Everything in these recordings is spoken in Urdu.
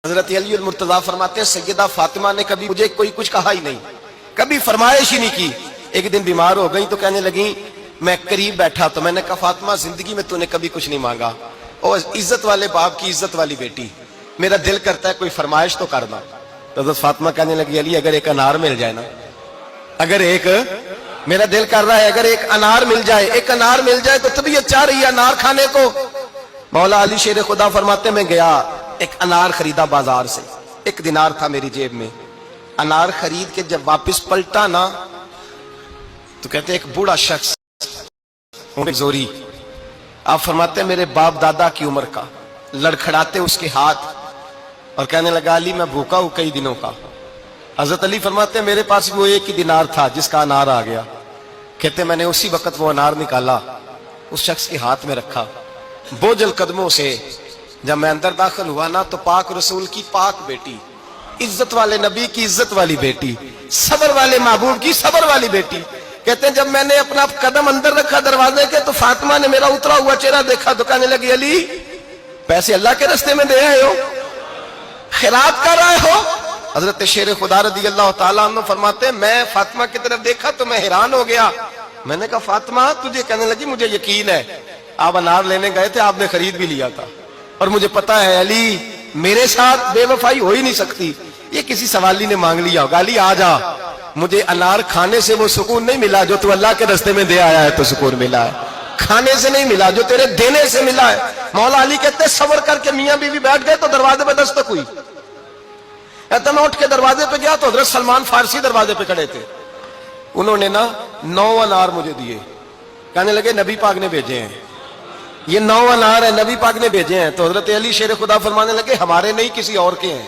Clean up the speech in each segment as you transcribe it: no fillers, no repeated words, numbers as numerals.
حضرت علی المرتضیٰ فرماتے ہیں سیدہ فاطمہ نے کبھی مجھے کوئی کچھ کہا ہی نہیں، کبھی فرمائش ہی نہیں کی۔ ایک دن بیمار ہو گئی تو کہنے لگی، میں قریب بیٹھا تو میں نے کہا فاطمہ زندگی میں تو نے کبھی کچھ نہیں مانگا، اور عزت والے باپ کی عزت والی بیٹی، میرا دل کرتا ہے کوئی فرمائش تو کرنا۔ تو حضرت فاطمہ کہنے لگی علی اگر ایک انار مل جائے نا، اگر ایک میرا دل کر رہا ہے اگر ایک انار مل جائے، ایک انار مل جائے تو طبیعت چاہ رہی ہے انار کھانے کو۔ مولا علی شیر خدا فرماتے میں گیا ایک انار خریدا بازار سے، 1 دینار تھا میری جیب میں، انار خرید کے جب واپس پلٹا نا تو کہتے ایک بوڑھا شخص زوری، آپ فرماتے میرے باپ دادا کی عمر کا، لڑکھڑاتے اس کے ہاتھ اور کہنے لگا علی میں بھوکا ہوں کئی دنوں کا۔ حضرت علی فرماتے میرے پاس وہ 1 ہی دینار تھا جس کا انار آ گیا، کہتے میں نے اسی وقت وہ انار نکالا اس شخص کے ہاتھ میں رکھا، بوجھل قدموں سے جب میں اندر داخل ہوا نا تو پاک رسول کی پاک بیٹی، عزت والے نبی کی عزت والی بیٹی، صبر والے محبوب کی صبر والی بیٹی، کہتے ہیں جب میں نے اپنا قدم اندر رکھا دروازے کے تو فاطمہ نے میرا اترا ہوا چہرہ دیکھا تو کہنے لگی علی پیسے اللہ کے راستے میں دے آئے ہو، خیرات کر رہے ہو؟ حضرت شیر خدا رضی اللہ تعالیٰ عنہ فرماتے ہیں میں فاطمہ کی طرف دیکھا تو میں حیران ہو گیا، میں نے کہا فاطمہ تجھے؟ کہنے لگی مجھے یقین ہے آپ انار لینے گئے تھے، آپ نے خرید بھی لیا تھا، اور مجھے پتا ہے علی میرے ساتھ بے وفائی ہو ہی نہیں سکتی، یہ کسی سوالی نے مانگ لیا ہوگا، علی آ جا، مجھے انار کھانے سے وہ سکون نہیں ملا جو تو اللہ کے راستے میں دے آیا ہے تو سکون ملا ہے، کھانے سے نہیں ملا جو تیرے دینے سے ملا ہے۔ مولا علی کہتے صبر کر کے میاں بیوی بیٹھ گئے تو دروازے پہ دستک ہوئی، کہتا میں اٹھ کے دروازے پہ گیا تو حضرت سلمان فارسی دروازے پہ کھڑے تھے، انہوں نے نا 9 انار مجھے دیے، کہنے لگے نبی پاک نے بھیجے ہیں، یہ 9 انار ہیں نبی پاک نے بھیجے ہیں۔ تو حضرت علی شیر خدا فرمانے لگے ہمارے نہیں کسی اور کے ہیں،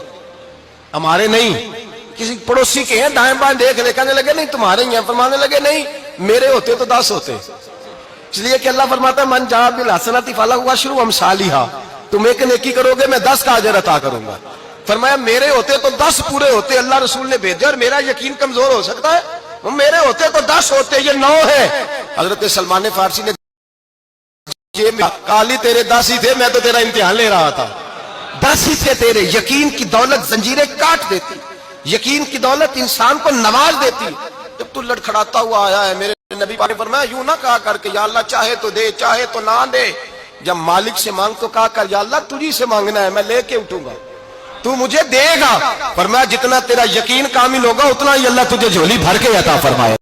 ہمارے نہیں کسی پڑوسی کے ہیں، دائیں بائیں دیکھ لے، کہنے لگے نہیں تمہارے ہی ہیں، فرمانے لگے نہیں میرے ہوتے تو 10 ہوتے، اس لیے کہ اللہ فرماتا ہے من جاء بالحسنۃ فلہ عشر امثالھا، تم ایک نیکی کرو گے میں 10 کا اجر عطا کروں گا۔ فرمایا میرے ہوتے تو 10 پورے ہوتے، اللہ رسول نے بھیجا اور میرا یقین کمزور ہو سکتا ہے، میرے ہوتے تو 10 ہوتے، یہ 9 ہے۔ حضرت سلمان فارسی نے کالی تیرے 10 ہی تھے، میں تو تیرا امتحان لے رہا تھا، 10 ہی تھے تیرے، یقین کی دولت زنجیریں کاٹ دیتی، یقین کی دولت انسان کو نواز دیتی۔ جب تو لڑکھڑاتا ہوا آیا ہے میرے نبی پاک نے فرمایا یوں نہ کہا کر کے یا اللہ چاہے تو دے چاہے تو نہ دے، جب مالک سے مانگ تو کہا کر یا اللہ تجھی سے مانگنا ہے میں لے کے اٹھوں گا، تو مجھے دے گا۔ فرمایا جتنا تیرا یقین کامل ہوگا اتنا ہی اللہ تجھے جھولی بھر کے عطا فرمائے۔